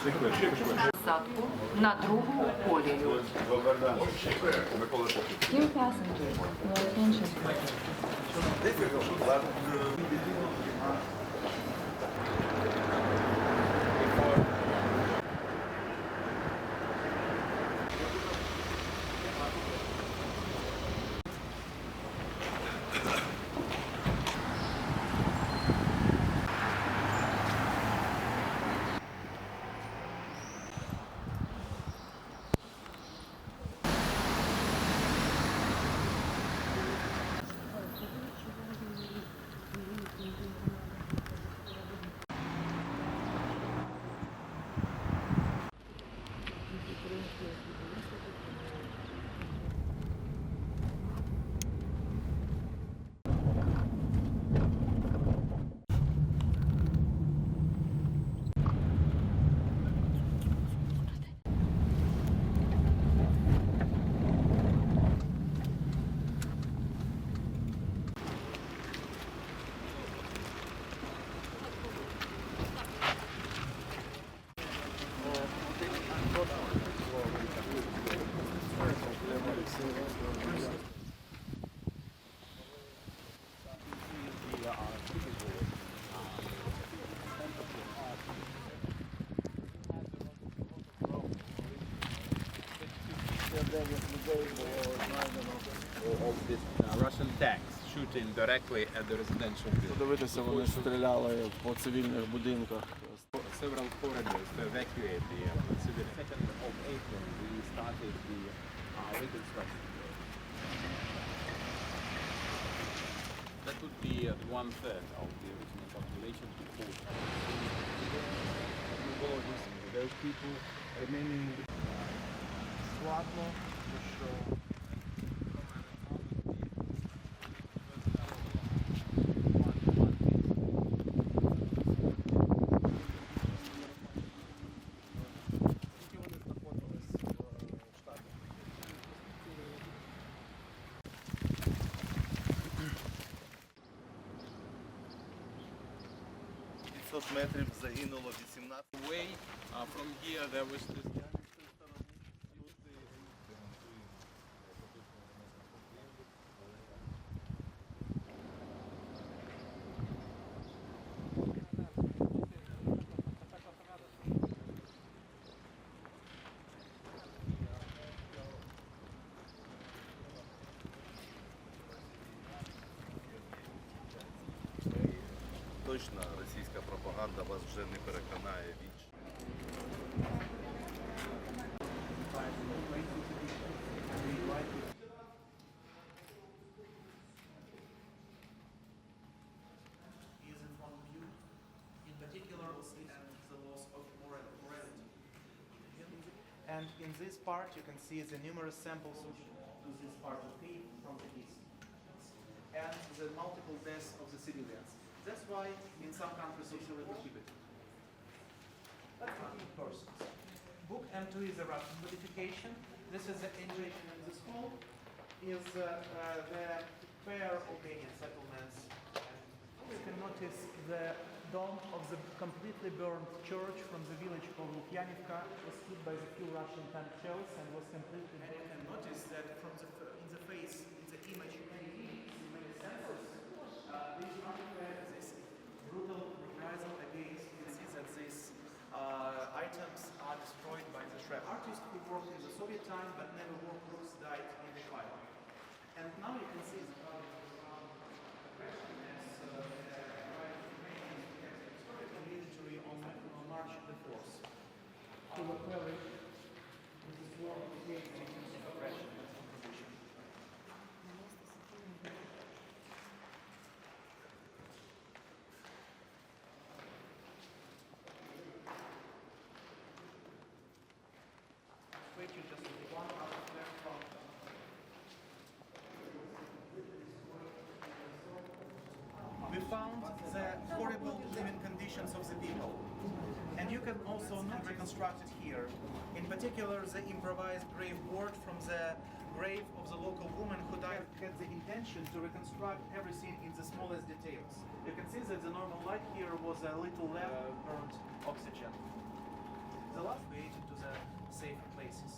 Посадку на другу колію. Dear passengers, your attention. Of this Russian tanks shooting directly at the residential building. Подивитися, вони стріляли по цивільних будинках. Several corridors to evacuate the civil. 2nd of April we started the reconstruction. That would be 1/3 of the original population before. Those people remaining складно, тому що метрів загинуло 18. Away from here there was this. Точно російська пропаганда вас вже не переконає в інше. Is in front of you, in particular and the loss of morality. And in this part you can see the numerous samples to this part of cave from the east. And the multiple deaths of the civilians. That's why in some countries also prohibit. That's not persons. Book M2 is a Russian modification. This is the entry in this hall. Is the pair Albanian settlements. And you can notice the dome of the completely burned church from the village called Lukyanivka was hit by the few Russian tank shells and was completely burned. And you can notice that from in the face, in the image, many sensors. These artifacts, this brutal reprisal against, you can see that these items are destroyed by the shrap. Artists who worked in the Soviet time but never worked books died in the fire. And now you can see the military on March the 4th. To the quarry, this is war of the gate against oppression and opposition. Wait, you just one out of their front. We found the horrible living conditions of the people. And you can also not reconstruct it here. In particular, the improvised grave board from the grave of the local woman who died had the intention to reconstruct everything in the smallest details. You can see that the normal light here was a little less burnt oxygen. The created to the safer places.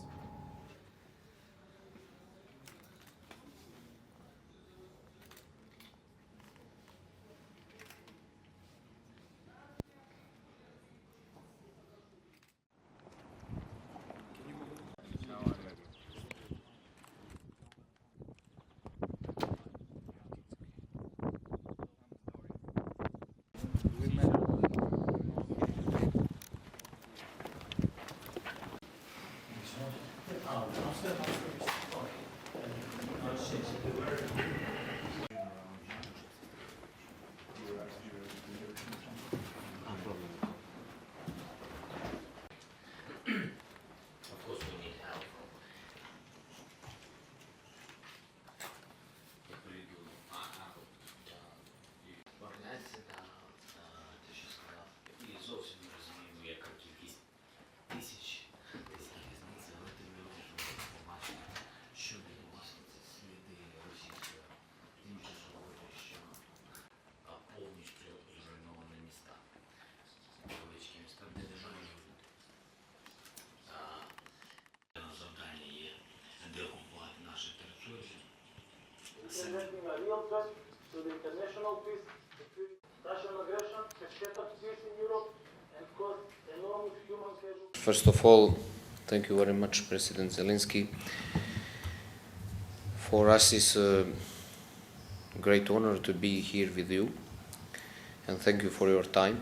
Of course, we need help from Організація те, що сказав, і зовсім не розуміємо, яка кількість тисяч десь різниці, але тим не менше ми побачимо, що відбулося це сліди російської тимчасової, що повністю зруйновані міста, невеличкі міста, де не живуть люди. Завдання є деокупувати наші території. Presenting a real threat to the international peace. Russian aggression has shattered peace in Europe and caused enormous human casualties. First of all, thank you very much, President Zelensky. For us, it's a great honor to be here with you, and thank you for your time.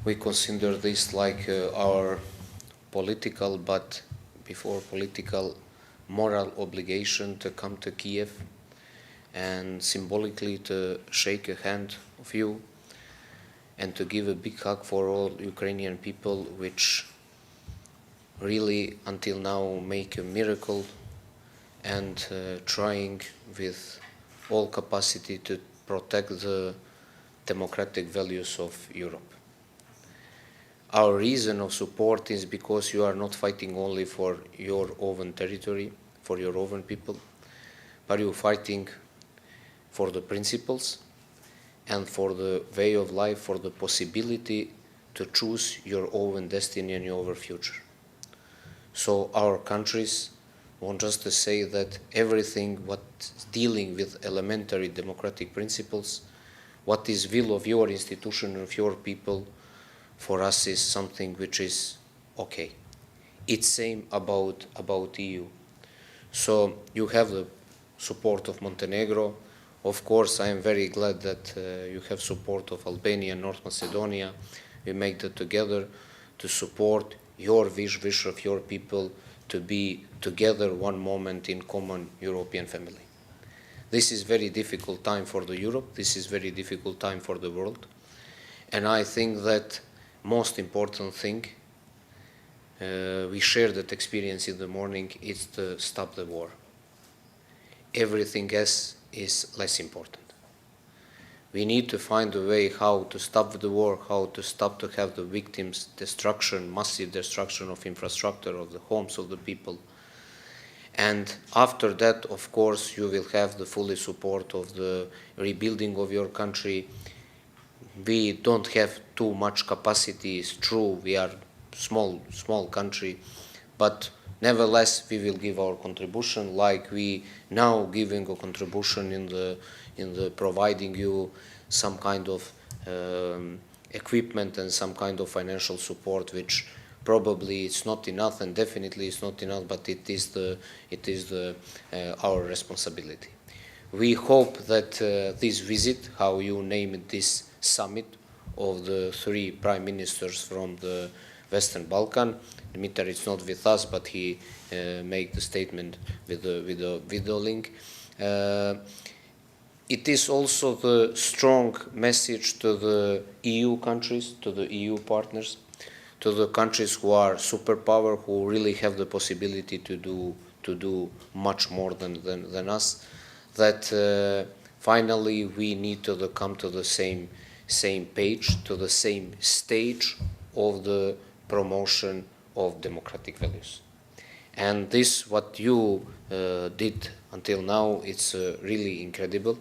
We consider this like our political, but before political, moral obligation to come to Kiev and symbolically to shake a hand of you and to give a big hug for all Ukrainian people, which really until now make a miracle and trying with all capacity to protect the democratic values of Europe. Our reason of support is because you are not fighting only for your own territory, for your own people, but you're fighting for the principles and for the way of life, for the possibility to choose your own destiny and your own future. So our countries want just to say that everything what's dealing with elementary democratic principles, what is will of your institution, of your people, for us is something which is okay. It's same about EU. So you have the support of Montenegro. Of course, I am very glad that you have support of Albania and North Macedonia. We make that together to support your wish of your people to be together one moment in common European family. This is very difficult time for the Europe. This is very difficult time for the world. And I think that most important thing, we shared that experience in the morning, is to stop the war. Everything else is less important. We need to find a way how to stop the war, how to stop to have the victims' destruction, massive destruction of infrastructure, of the homes of the people. And after that, of course, you will have the fully support of the rebuilding of your country. We don't have too much capacity, it's true, we are small country, but nevertheless we will give our contribution, like we now giving a contribution in the providing you some kind of equipment and some kind of financial support, which probably it's not enough, and definitely it's not enough, but it is our responsibility. We hope that this visit, how you name it, this summit of the three prime ministers from the Western Balkan. Dimitar is not with us, but he made the statement with the video link. It is also the strong message to the EU countries, to the EU partners, to the countries who are superpower, who really have the possibility to do much more than us, that finally we need to come to the same page, to the same stage of the promotion of democratic values. And this, what you did until now, it's really incredible.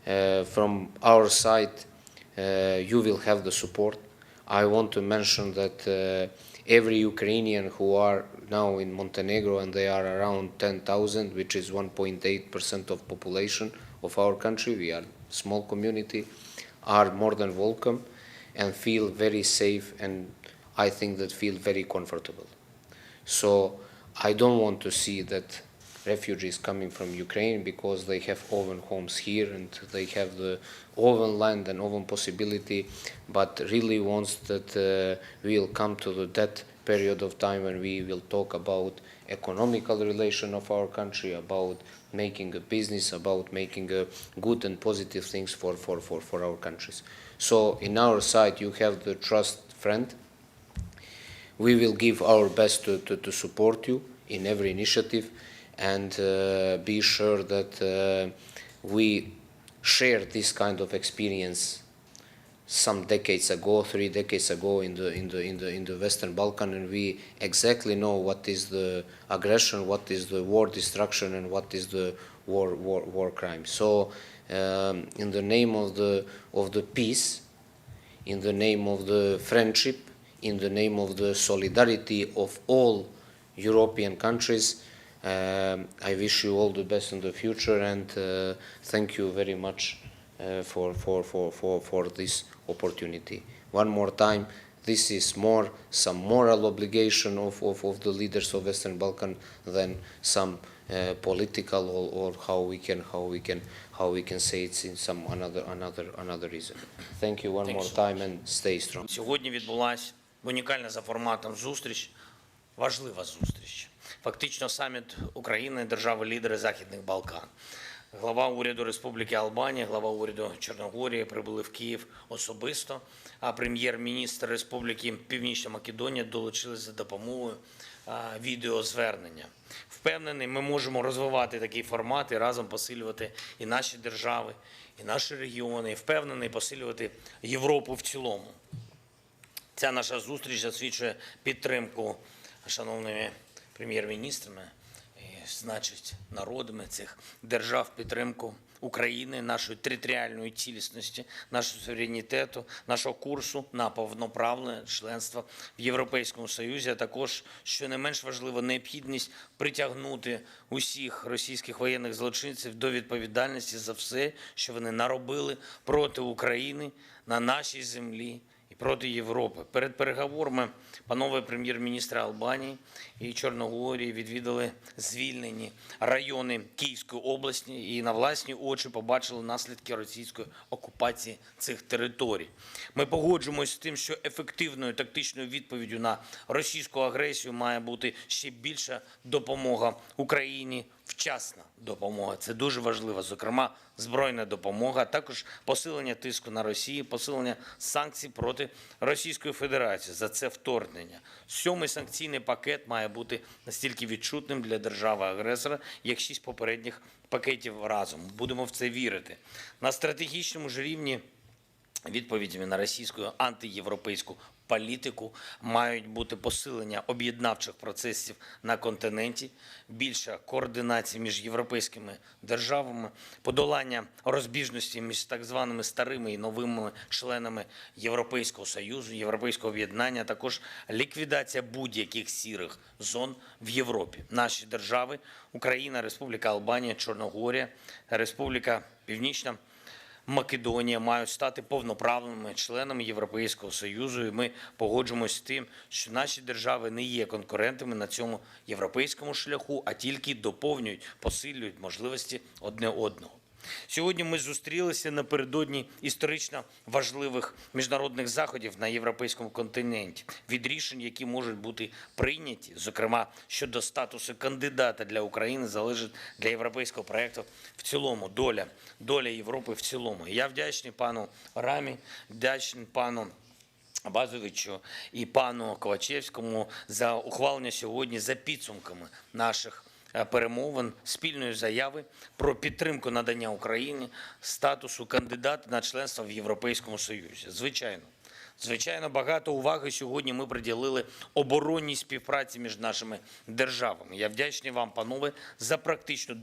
From our side, you will have the support. I want to mention that every Ukrainian who are now in Montenegro, and they are around 10,000, which is 1.8% of population of our country, we are a small community, are more than welcome and feel very safe, and I think that feel very comfortable. So I don't want to see that refugees coming from Ukraine because they have own homes here and they have the own land and own possibility, but really wants that we will come to that period of time when we will talk about economical relation of our country, about making a business, about making a good and positive things for our countries. So in our side you have the trust friend. We will give our best to support you in every initiative, and be sure that we shared this kind of experience some decades ago, 3 decades ago in the Western Balkan, and we exactly know what is the aggression, what is the war destruction, and what is the war crime. So in the name of the peace, in the name of the friendship, in the name of the solidarity of all European countries, I wish you all the best in the future, and thank you very much for this opportunity. One more time, this is some moral obligation of the leaders of Western Balkan than some political or how we can say it's in some another reason. Thank you one more time and stay strong. Сьогодні відбулася унікальна за форматом зустріч, важлива зустріч. Фактично саміт України, держави-лідери Західних Балкан. Глава уряду Республіки Албанія, глава уряду Чорногорії прибули в Київ особисто, а прем'єр-міністр Республіки Північна Македонія долучилися за допомогою відеозвернення. Впевнений, ми можемо розвивати такий формат і разом посилювати і наші держави, і наші регіони, і впевнений посилювати Європу в цілому. Ця наша зустріч засвідчує підтримку шановними прем'єр-міністрами, значить, народами цих держав, підтримку України, нашої територіальної цілісності, нашого суверенітету, нашого курсу на повноправне членство в Європейському Союзі, а також, що не менш важливо, необхідність притягнути усіх російських воєнних злочинців до відповідальності за все, що вони наробили проти України на нашій землі і проти Європи. Перед переговорами панове прем'єр-міністри Албанії і Чорногорії відвідали звільнені райони Київської області і на власні очі побачили наслідки російської окупації цих територій. Ми погоджуємося з тим, що ефективною тактичною відповіддю на російську агресію має бути ще більша допомога Україні, вчасна допомога. Це дуже важливо, зокрема, збройна допомога, а також посилення тиску на Росію, посилення санкцій проти Російської Федерації за це вторгнення. 7-й санкційний пакет має бути настільки відчутним для держави-агресора, як 6 попередніх пакетів разом. Будемо в це вірити. На стратегічному ж рівні відповідями на російську антиєвропейську політику мають бути посилення об'єднавчих процесів на континенті, більша координація між європейськими державами, подолання розбіжності між так званими старими і новими членами Європейського Союзу, Європейського об'єднання, а також ліквідація будь-яких сірих зон в Європі. Наші держави – Україна, Республіка Албанія, Чорногорія, Республіка Північна Македонія мають стати повноправними членами Європейського Союзу, і ми погоджуємося з тим, що наші держави не є конкурентами на цьому європейському шляху, а тільки доповнюють, посилюють можливості одне одного. Сьогодні ми зустрілися напередодні історично важливих міжнародних заходів на європейському континенті, від рішень, які можуть бути прийняті, зокрема, щодо статусу кандидата для України, залежить для європейського проєкту в цілому, доля Європи в цілому. Я вдячний пану Рамі, вдячний пану Абазовичу і пану Ковачевському за ухвалення сьогодні за підсумками наших перемовин спільної заяви про підтримку надання Україні статусу кандидата на членство в Європейському Союзі. Звичайно, багато уваги сьогодні ми приділили оборонній співпраці між нашими державами. Я вдячний вам, панове, за практичну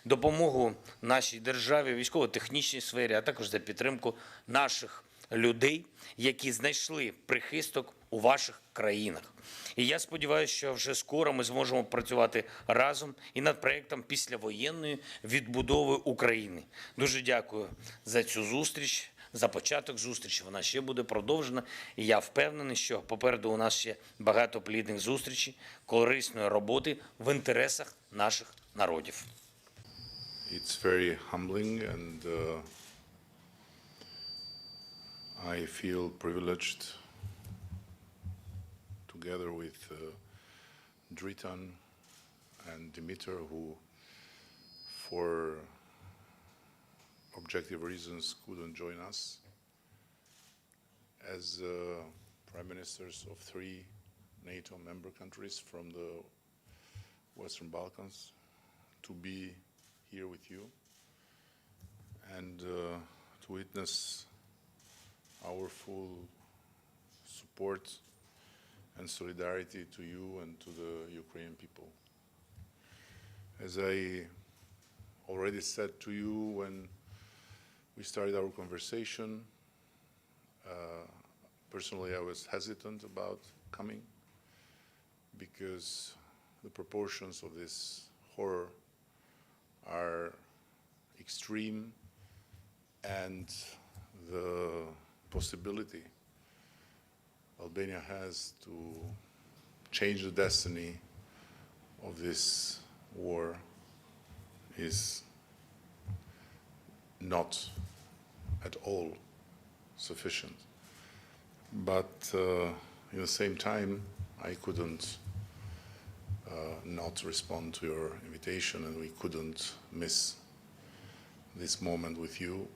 допомогу нашій державі у військово-технічній сфері, а також за підтримку наших людей, які знайшли прихисток у ваших країнах. І я сподіваюся, що вже скоро ми зможемо працювати разом і над проєктом післявоєнної відбудови України. Дуже дякую за цю зустріч, за початок зустрічі. Вона ще буде продовжена. І я впевнений, що попереду у нас ще багато плідних зустрічей, корисної роботи в інтересах наших народів. It's very humbling, and I feel privileged, together with Dritan and Dimitar, who for objective reasons couldn't join us, as prime ministers of 3 NATO member countries from the Western Balkans, to be here with you and to witness our full support and solidarity to you and to the Ukrainian people. As I already said to you when we started our conversation, personally I was hesitant about coming because the proportions of this horror are extreme, and the possibility Albania has to change the destiny of this war is not at all sufficient. But in the same time, I couldn't not respond to your invitation, and we couldn't miss this moment with you.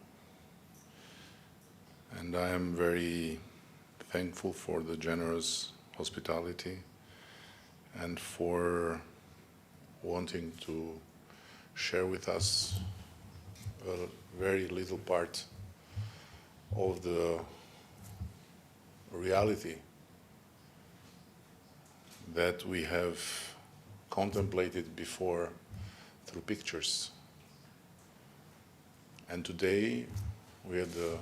And I am very thankful for the generous hospitality and for wanting to share with us a very little part of the reality that we have contemplated before through pictures. And today we had the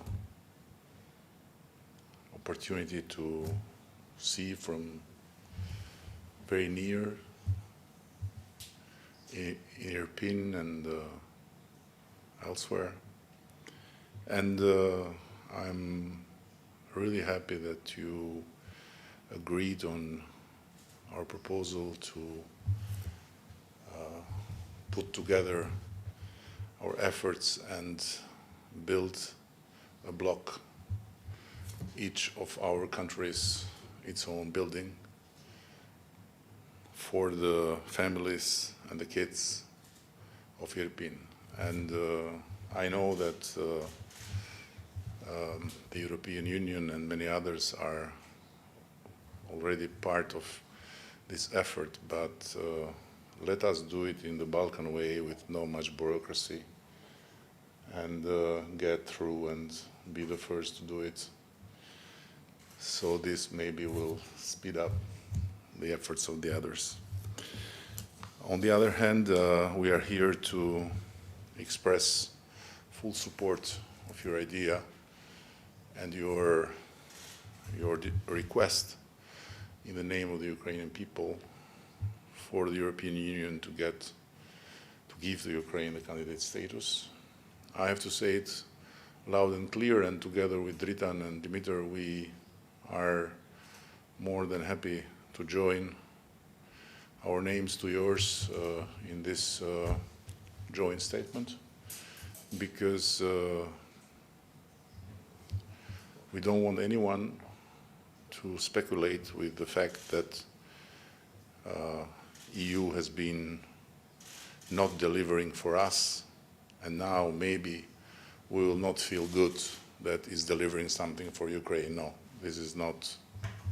opportunity to see from very near in Irpin and elsewhere. And I'm really happy that you agreed on our proposal to put together our efforts and build a block, each of our countries its own building, for the families and the kids of Irpin. And I know that the European Union and many others are already part of this effort, but let us do it in the Balkan way with no much bureaucracy, and get through and be the first to do it. So this maybe will speed up the efforts of the others. On the other hand, we are here to express full support of your idea and your request in the name of the Ukrainian people for the European Union to give the Ukraine the candidate status. I have to say it loud and clear, and together with Dritan and Dimitar, we are more than happy to join our names to yours in this joint statement, because we don't want anyone to speculate with the fact that EU has been not delivering for us, and now maybe we will not feel good that it's delivering something for Ukraine. No, this is not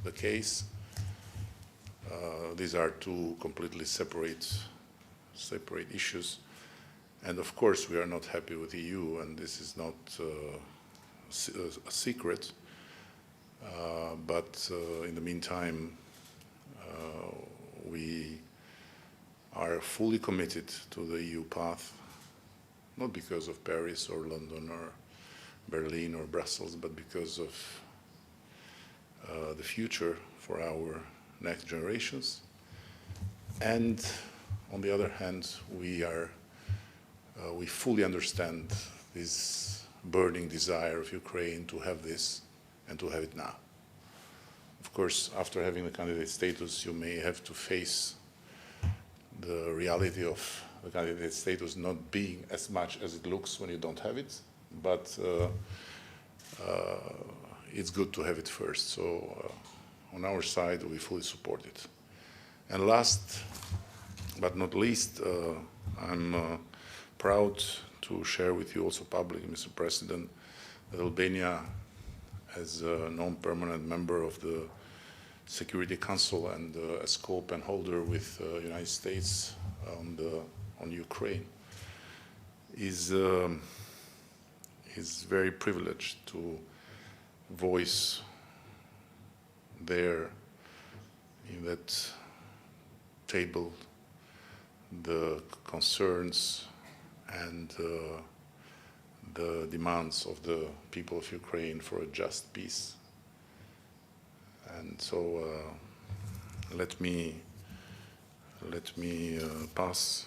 the case. These are two completely separate issues. And of course we are not happy with EU, and this is not a secret. But in the meantime, we are fully committed to the EU path, not because of Paris or London or Berlin or Brussels, but because of the future for our next generations. And on the other hand, we fully understand this burning desire of Ukraine to have this and to have it now. Of course, after having the candidate status, you may have to face the reality of the candidate status not being as much as it looks when you don't have it, but it's good to have it first. So on our side, we fully support it. And last but not least, I'm proud to share with you also publicly, Mr. President, that Albania, as a non-permanent member of the Security Council and as co-pen holder with the United States on Ukraine, is very privileged to voice there in that table the concerns and the demands of the people of Ukraine for a just peace. And so let me pass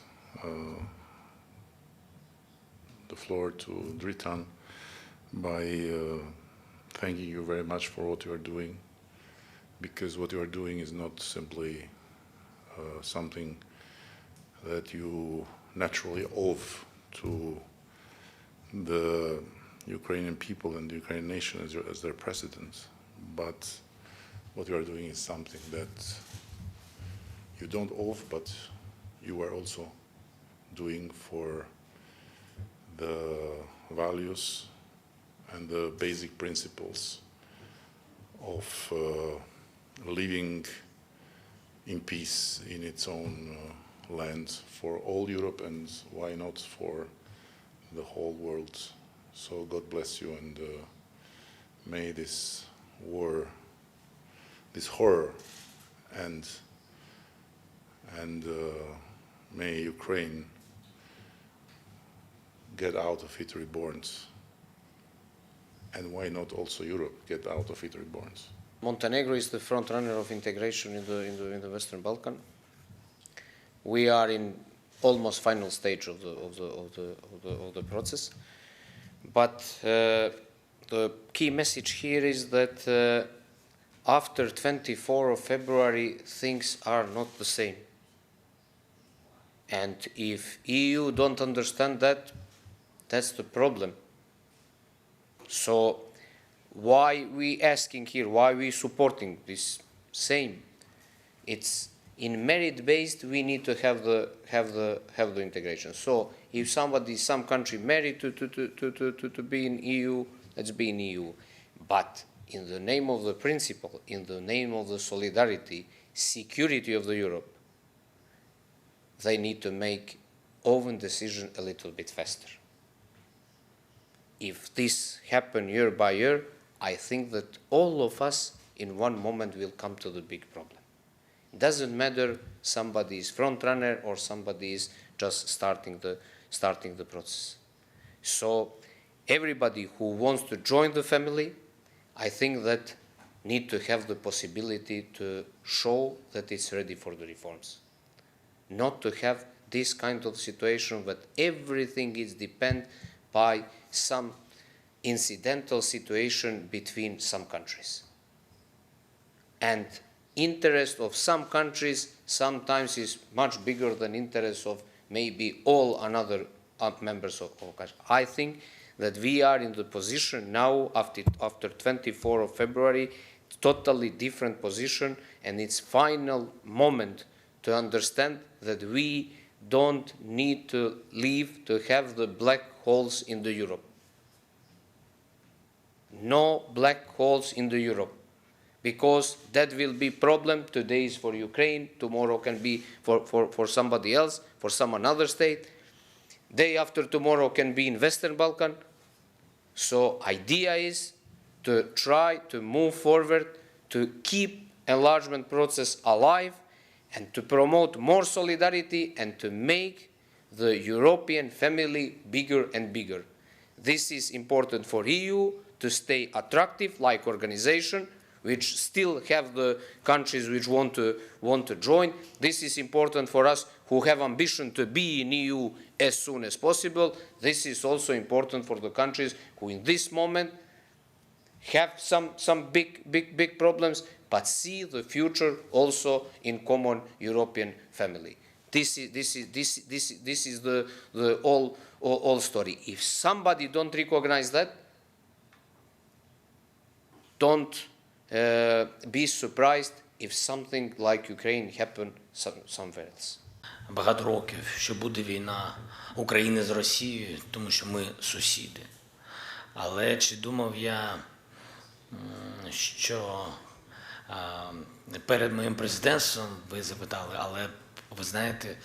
the floor to Dritan by thanking you very much for what you are doing, because what you are doing is not simply something that you naturally owe to the Ukrainian people and the Ukrainian nation as their president, but what you are doing is something that you don't owe, but you are also doing for the values and the basic principles of living in peace in its own land for all Europe, and why not for the whole world. So God bless you, and may this war, this horror end, and may Ukraine get out of it reborn, and why not also Europe get out of it reborn. Montenegro is the front runner of integration in the Western Balkan. We are in almost final stage of the process, but the key message here is that after 24 of February things are not the same, and if EU don't understand that, that's the problem. So why we asking here, why we supporting this same? It's in merit-based. We need to have the integration. So if some country merit to be in EU, let's be in EU. But in the name of the principle, in the name of the solidarity, security of the Europe, they need to make own decision a little bit faster. If this happen year by year, I think that all of us in one moment will come to the big problem. It doesn't matter somebody is front runner or somebody is just starting the process. So everybody who wants to join the family, I think that need to have the possibility to show that it's ready for the reforms. Not to have this kind of situation that everything is depend by some incidental situation between some countries. And interest of some countries sometimes is much bigger than interest of maybe all another members of countries. I think that we are in the position now after 24 of February, totally different position, and it's final moment to understand that we don't need to leave to have the black holes in the Europe. No black holes in the Europe, because that will be problem. Today is for Ukraine, tomorrow can be for somebody else, for some another state. Day after tomorrow can be in Western Balkan. So idea is to try to move forward, to keep enlargement process alive, and to promote more solidarity and to make the European family bigger and bigger. This is important for EU to stay attractive like organization, which still have the countries which want to join. This is important for us who have ambition to be in EU as soon as possible. This is also important for the countries who in this moment have some big problems, but see the future also in common European family. This is the all story. If somebody don't recognize that, don't be surprised if something like Ukraine happen somewhere else. Багато років, що буде війна України з Росією, тому що ми сусіди. Але чи думав я, що перед моїм президентством, ви запитали, але ви знаєте,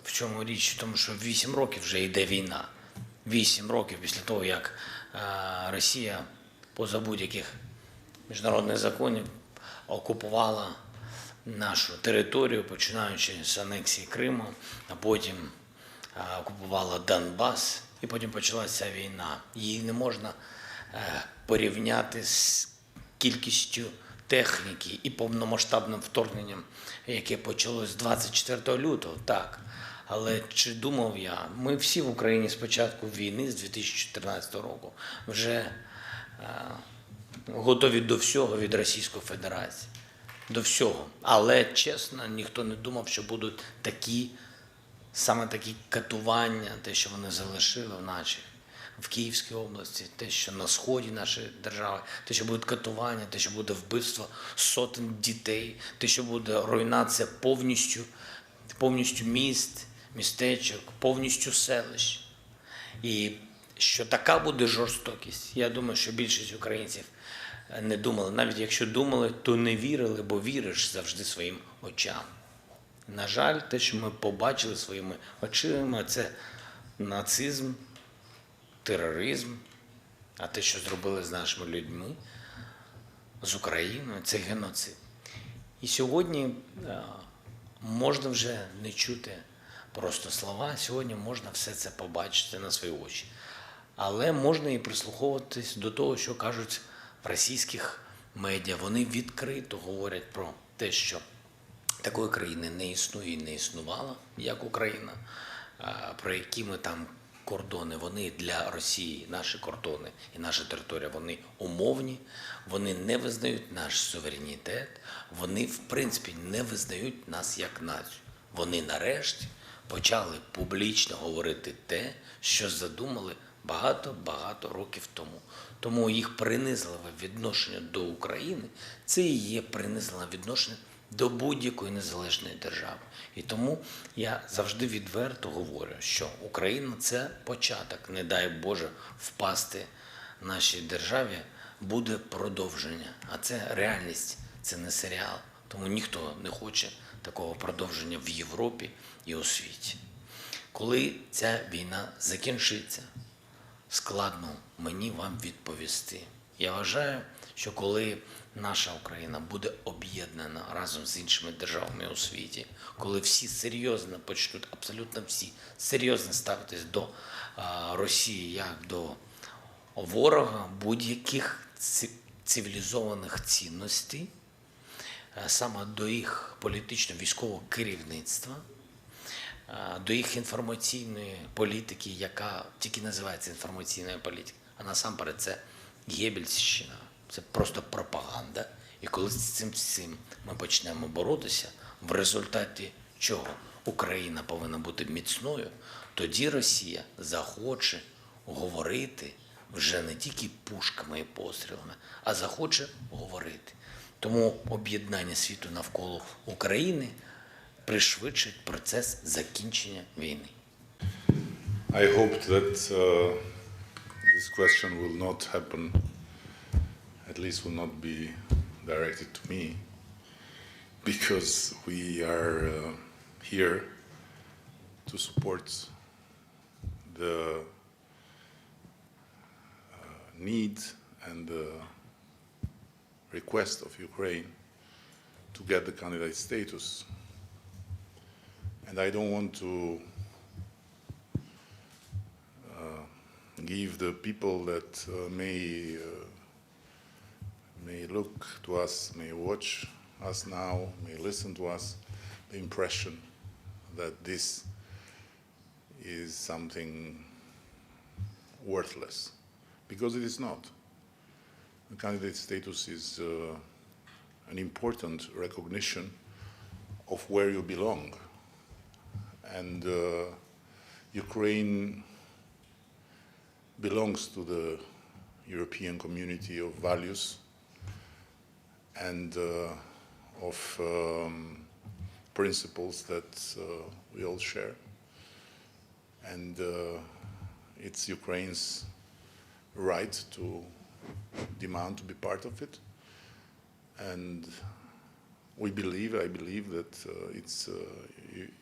в чому річ? В тому, що 8 років вже йде війна. 8 років після того, як Росія поза будь-яких міжнародних законів окупувала нашу територію, починаючи з анексії Криму, а потім окупувала Донбас, і потім почалася війна. Її не можна порівняти з кількістю техніки і повномасштабним вторгненням, яке почалось з 24 лютого, так. Але чи думав я, ми всі в Україні з початку війни, з 2014 року, вже готові до всього від Російської Федерації. До всього. Але, чесно, ніхто не думав, що будуть саме такі катування, те, що вони залишили в Київській області, те, що на сході нашої держави, те, що будуть катування, те, що буде вбивство сотень дітей, те, що буде руйнація повністю міст, містечок, повністю селищ. І що така буде жорстокість, я думаю, що більшість українців не думали. Навіть якщо думали, то не вірили, бо віриш завжди своїм очам. На жаль, те, що ми побачили своїми очима, це нацизм, тероризм, а те, що зробили з нашими людьми, з Україною, це геноцид. І сьогодні можна вже не чути просто слова, сьогодні можна все це побачити на свої очі. Але можна і прислуховуватись до того, що кажуть в російських медіа. Вони відкрито говорять про те, що такої країни не існує і не існувало, як Україна, про які ми там кордони. Вони для Росії, наші кордони і наша територія, вони умовні, вони не визнають наш суверенітет, вони, в принципі, не визнають нас як націю. Вони нарешті почали публічно говорити те, що задумали багато років тому. Тому їх принизливе відношення до України – це і є принизливе відношення до будь-якої незалежної держави. І тому я завжди відверто говорю, що Україна – це початок, не дай Боже впасти нашій державі, буде продовження. А це реальність, це не серіал. Тому ніхто не хоче такого продовження в Європі і у світі. Коли ця війна закінчиться, складно мені вам відповісти. Я вважаю, що коли наша Україна буде об'єднана разом з іншими державами у світі, коли всі серйозно почнуть, абсолютно всі, серйозно ставитись до Росії як до ворога будь-яких цивілізованих цінностей, саме до їх політично-військового керівництва, до їх інформаційної політики, яка тільки називається інформаційною політикою, а насамперед це геббельщина, це просто пропаганда. І коли з цим ми почнемо боротися, в результаті чого Україна повинна бути міцною, тоді Росія захоче говорити вже не тільки пушками і пострілами, а захоче говорити. Тому об'єднання світу навколо України пришвидшить процес закінчення війни. I hope that this question will not happen, at least will not be directed to me, because we are here to support the need and the request of Ukraine to get the candidate status. And I don't want to give the people that may look to us, may watch us now, may listen to us, the impression that this is something worthless, because it is not. The candidate status is an important recognition of where you belong. And Ukraine belongs to the European community of values and of principles that we all share. And it's Ukraine's right to demand to be part of it. And I believe that it's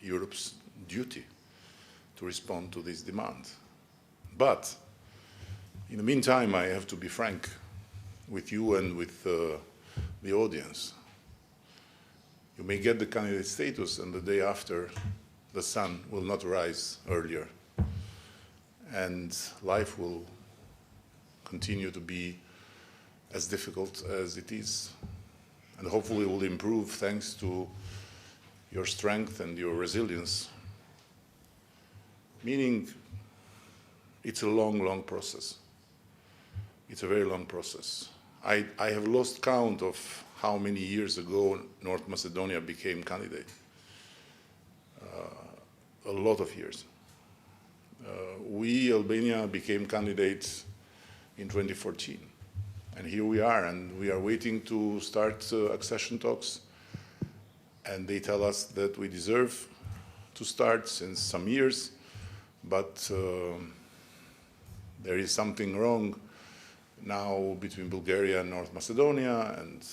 Europe's duty to respond to this demand. But in the meantime, I have to be frank with you and with the audience. You may get the candidate status, and the day after, the sun will not rise earlier, and life will continue to be as difficult as it is, and hopefully will improve thanks to your strength and your resilience. Meaning, it's a long, long process. It's a very long process. I have lost count of how many years ago North Macedonia became candidate. A lot of years. We, Albania, became candidates in 2014. And here we are, and we are waiting to start accession talks. And they tell us that we deserve to start since some years, but there is something wrong now between Bulgaria and North Macedonia, and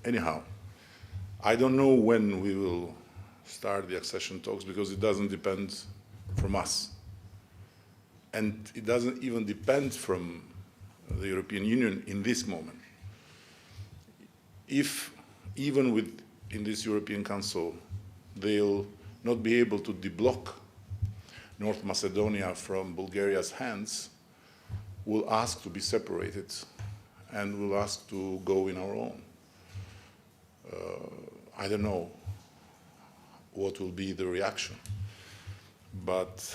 anyhow, I don't know when we will start the accession talks, because it doesn't depend from us. And it doesn't even depend from the European Union in this moment. If, even in this European Council, they'll not be able to deblock North Macedonia from Bulgaria's hands, we'll ask to be separated, and we'll ask to go in our own. I don't know what will be the reaction. But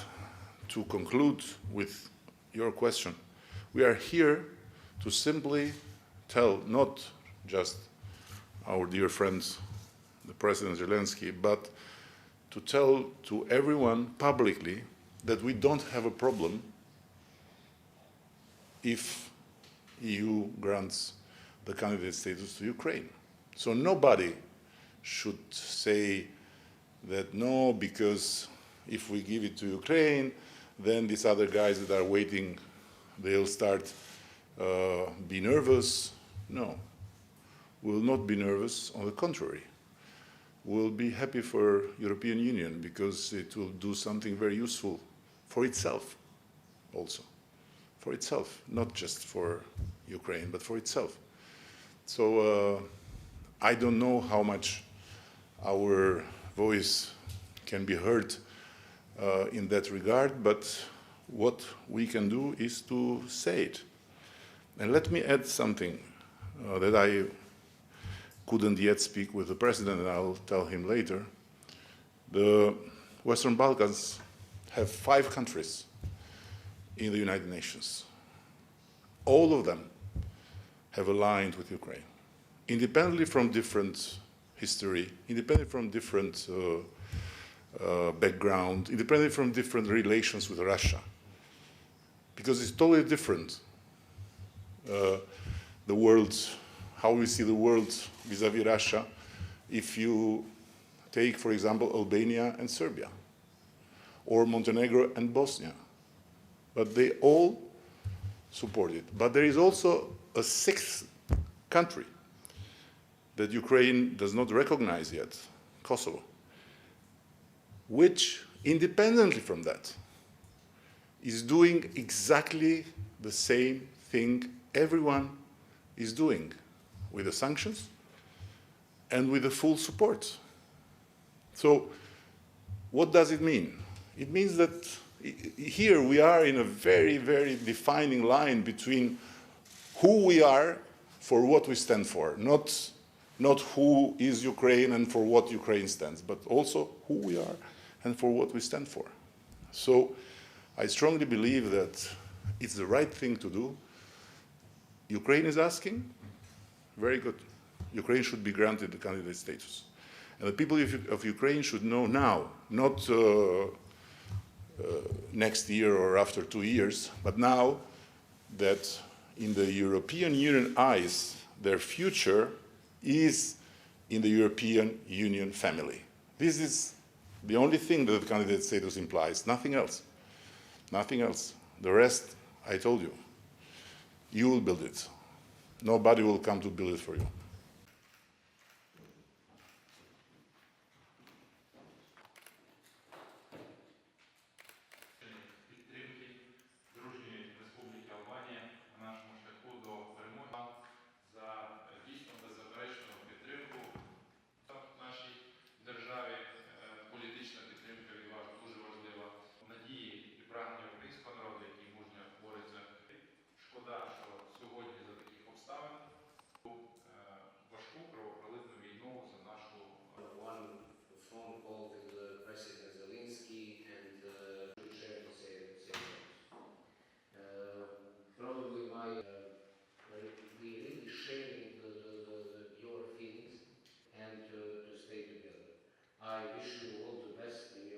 to conclude with your question, we are here to simply tell not just our dear friends, the President Zelensky, but to tell to everyone publicly that we don't have a problem if EU grants the candidate status to Ukraine. So nobody should say that no, because if we give it to Ukraine, then these other guys that are waiting, they'll start be nervous. No, we'll not be nervous. On the contrary, we'll be happy for European Union, because it will do something very useful for itself also. For itself, not just for Ukraine, but for itself. So I don't know how much our voice can be heard in that regard, but what we can do is to say it. And let me add something that I couldn't yet speak with the President, and I'll tell him later. The Western Balkans have 5 countries in the United Nations. All of them have aligned with Ukraine, independently from different history, independently from different background, independently from different relations with Russia, because it's totally different. The world, how we see the world vis-à-vis Russia, if you take, for example, Albania and Serbia, or Montenegro and Bosnia. But they all support it. But there is also a 6th country that Ukraine does not recognize yet, Kosovo, which, independently from that, is doing exactly the same thing everyone is doing, with the sanctions and with the full support. So what does it mean? It means that here we are in a very, very defining line between who we are for what we stand for, not who is Ukraine and for what Ukraine stands, but also who we are and for what we stand for. So I strongly believe that it's the right thing to do. Ukraine is asking, very good. Ukraine should be granted the candidate status. And the people of Ukraine should know now, not next year or after 2 years, but now that in the European Union eyes, their future is in the European Union family. This is the only thing that the candidate status implies, nothing else. Nothing else. The rest, I told you, you will build it. Nobody will come to build it for you. Phone call with President Zelensky and share the same probably we really sharing your feelings and to stay together. I wish you all